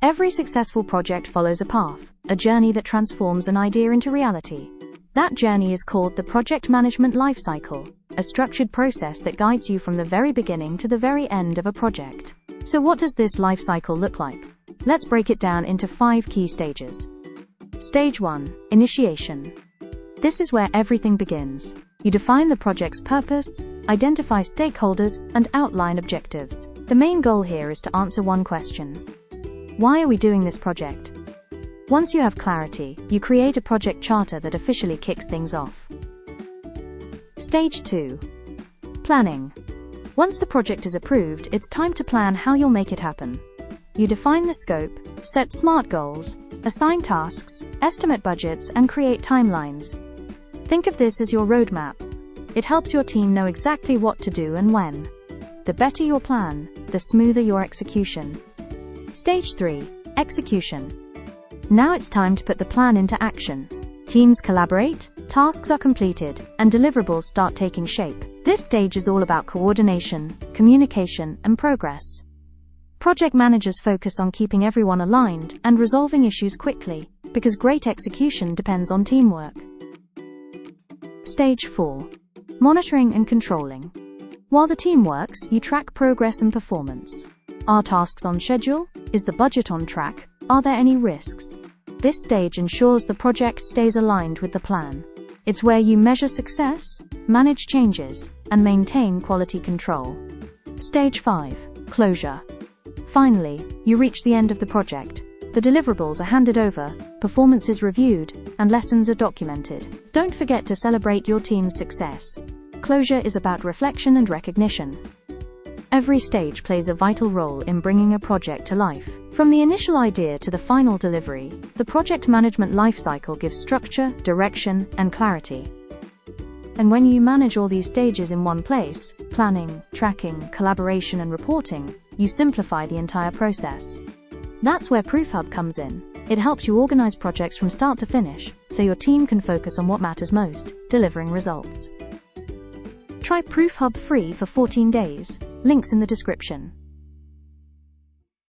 Every successful project follows a path, a journey that transforms an idea into reality. That journey is called the project management lifecycle, a structured process that guides you from the very beginning to the very end of a project. So what does this lifecycle look like? Let's break it down into 5 key stages. Stage 1. Initiation. This is where everything begins. You define the project's purpose, identify stakeholders, and outline objectives. The main goal here is to answer one question. Why are we doing this project? Once you have clarity, you create a project charter that officially kicks things off. Stage 2. Planning. Once the project is approved, it's time to plan how you'll make it happen. You define the scope, set SMART goals, assign tasks, estimate budgets, and create timelines. Think of this as your roadmap. It helps your team know exactly what to do and when. The better your plan, the smoother your execution. Stage 3. Execution. Now it's time to put the plan into action. Teams collaborate, tasks are completed, and deliverables start taking shape. This stage is all about coordination, communication, and progress. Project managers focus on keeping everyone aligned and resolving issues quickly, because great execution depends on teamwork. Stage 4. Monitoring and controlling. While the team works, you track progress and performance. Are tasks on schedule? Is the budget on track? Are there any risks? This stage ensures the project stays aligned with the plan. It's where you measure success, manage changes, and maintain quality control. Stage 5. Closure. Finally, you reach the end of the project. The deliverables are handed over, performance is reviewed, and lessons are documented. Don't forget to celebrate your team's success. Closure is about reflection and recognition. Every stage plays a vital role in bringing a project to life. From the initial idea to the final delivery, the project management lifecycle gives structure, direction, and clarity. And when you manage all these stages in one place, planning, tracking, collaboration, and reporting, you simplify the entire process. That's where ProofHub comes in. It helps you organize projects from start to finish, so your team can focus on what matters most, delivering results. Try ProofHub free for 14 days. Links in the description.